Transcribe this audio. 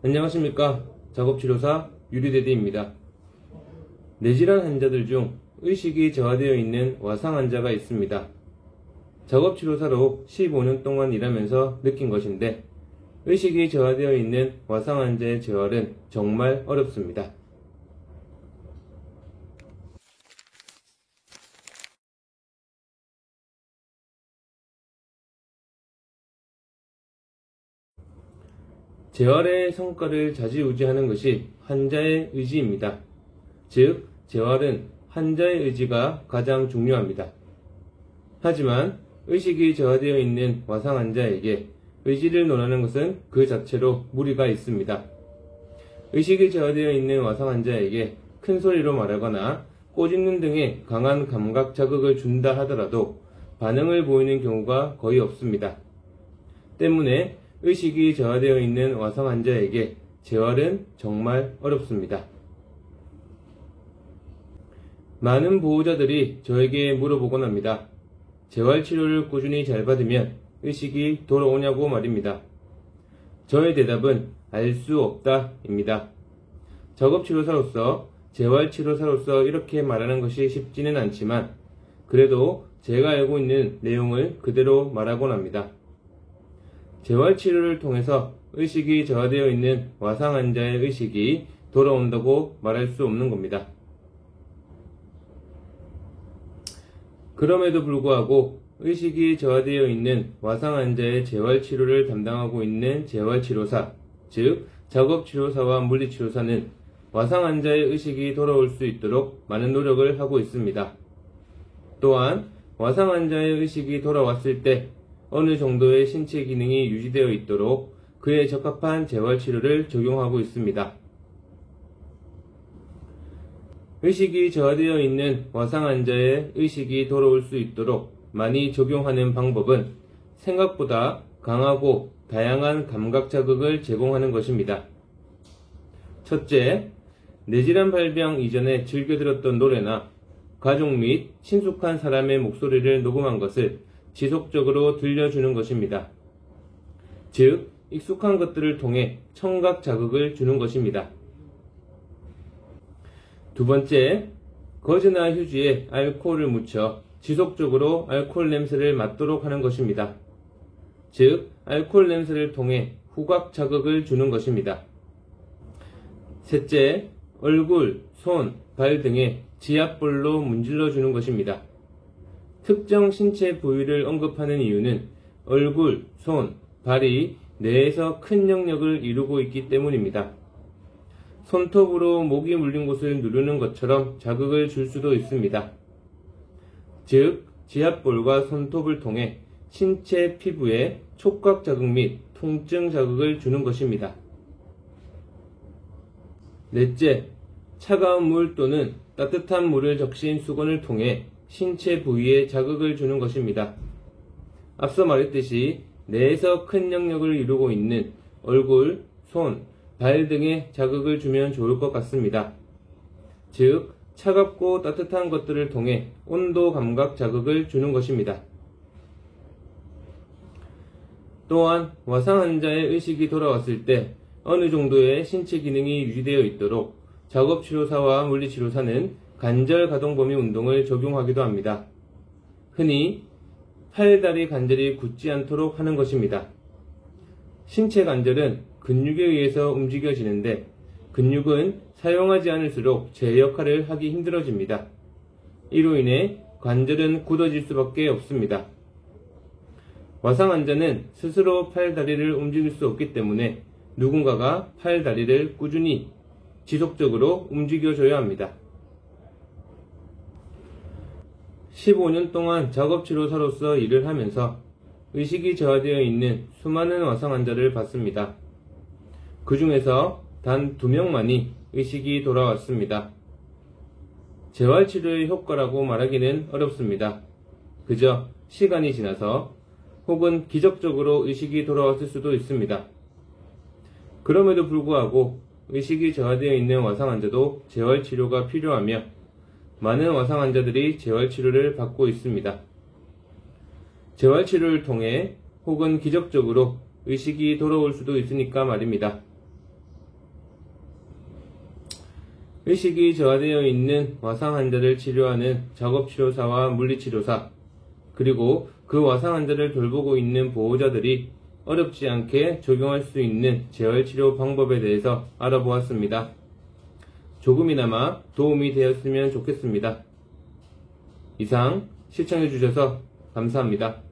안녕하십니까. 작업치료사 유리대디입니다. 뇌질환 환자들 중 의식이 저하되어 있는 와상 환자가 있습니다. 작업치료사로 15년 동안 일하면서 느낀 것인데 의식이 저하되어 있는 와상 환자의 재활은 정말 어렵습니다. 재활의 성과를 좌지우지하는 것이 환자의 의지입니다. 즉, 재활은 환자의 의지가 가장 중요합니다. 하지만 의식이 저하되어 있는 와상 환자에게 의지를 논하는 것은 그 자체로 무리가 있습니다. 의식이 저하되어 있는 와상 환자에게 큰 소리로 말하거나 꼬집는 등의 강한 감각 자극을 준다 하더라도 반응을 보이는 경우가 거의 없습니다. 때문에 의식이 저하되어 있는 와상 환자에게 재활은 정말 어렵습니다. 많은 보호자들이 저에게 물어보곤 합니다. 재활치료를 꾸준히 잘 받으면 의식이 돌아오냐고 말입니다. 저의 대답은 알 수 없다입니다. 작업치료사로서 재활치료사로서 이렇게 말하는 것이 쉽지는 않지만 그래도 제가 알고 있는 내용을 그대로 말하곤 합니다. 재활치료를 통해서 의식이 저하되어 있는 와상 환자의 의식이 돌아온다고 말할 수 없는 겁니다. 그럼에도 불구하고 의식이 저하되어 있는 와상 환자의 재활치료를 담당하고 있는 재활치료사, 즉 작업치료사와 물리치료사는 와상 환자의 의식이 돌아올 수 있도록 많은 노력을 하고 있습니다. 또한 와상 환자의 의식이 돌아왔을 때 어느 정도의 신체 기능이 유지되어 있도록 그에 적합한 재활치료를 적용하고 있습니다. 의식이 저하되어 있는 와상 환자의 의식이 돌아올 수 있도록 많이 적용하는 방법은 생각보다 강하고 다양한 감각 자극을 제공하는 것입니다. 첫째, 뇌질환 발병 이전에 즐겨 들었던 노래나 가족 및 친숙한 사람의 목소리를 녹음한 것을 지속적으로 들려주는 것입니다. 즉, 익숙한 것들을 통해 청각 자극을 주는 것입니다. 두 번째, 거즈나 휴지에 알코올을 묻혀 지속적으로 알코올 냄새를 맡도록 하는 것입니다. 즉, 알코올 냄새를 통해 후각 자극을 주는 것입니다. 셋째, 얼굴, 손, 발 등에 지압볼로 문질러 주는 것입니다. 특정 신체 부위를 언급하는 이유는 얼굴, 손, 발이 뇌에서 큰 영역을 이루고 있기 때문입니다. 손톱으로 목이 물린 곳을 누르는 것처럼 자극을 줄 수도 있습니다. 즉, 지압볼과 손톱을 통해 신체 피부에 촉각 자극 및 통증 자극을 주는 것입니다. 넷째, 차가운 물 또는 따뜻한 물을 적신 수건을 통해 신체 부위에 자극을 주는 것입니다. 앞서 말했듯이 뇌에서 큰 영역을 이루고 있는 얼굴, 손, 발 등에 자극을 주면 좋을 것 같습니다. 즉, 차갑고 따뜻한 것들을 통해 온도 감각 자극을 주는 것입니다. 또한 와상 환자의 의식이 돌아왔을 때 어느 정도의 신체 기능이 유지되어 있도록 작업치료사와 물리치료사는 관절 가동 범위 운동을 적용하기도 합니다. 흔히 팔, 다리 관절이 굳지 않도록 하는 것입니다. 신체 관절은 근육에 의해서 움직여지는데 근육은 사용하지 않을수록 제 역할을 하기 힘들어집니다. 이로 인해 관절은 굳어질 수밖에 없습니다. 와상 환자는 스스로 팔, 다리를 움직일 수 없기 때문에 누군가가 팔, 다리를 꾸준히 지속적으로 움직여줘야 합니다. 15년 동안 작업치료사로서 일을 하면서 의식이 저하되어 있는 수많은 와상 환자를 봤습니다. 그 중에서 단 2명만이 의식이 돌아왔습니다. 재활치료의 효과라고 말하기는 어렵습니다. 그저 시간이 지나서 혹은 기적적으로 의식이 돌아왔을 수도 있습니다. 그럼에도 불구하고 의식이 저하되어 있는 와상 환자도 재활치료가 필요하며 많은 와상 환자들이 재활치료를 받고 있습니다. 재활치료를 통해 혹은 기적적으로 의식이 돌아올 수도 있으니까 말입니다. 의식이 저하되어 있는 와상 환자를 치료하는 작업치료사와 물리치료사, 그리고 그 와상 환자를 돌보고 있는 보호자들이 어렵지 않게 적용할 수 있는 재활치료 방법에 대해서 알아보았습니다. 조금이나마 도움이 되었으면 좋겠습니다. 이상 시청해주셔서 감사합니다.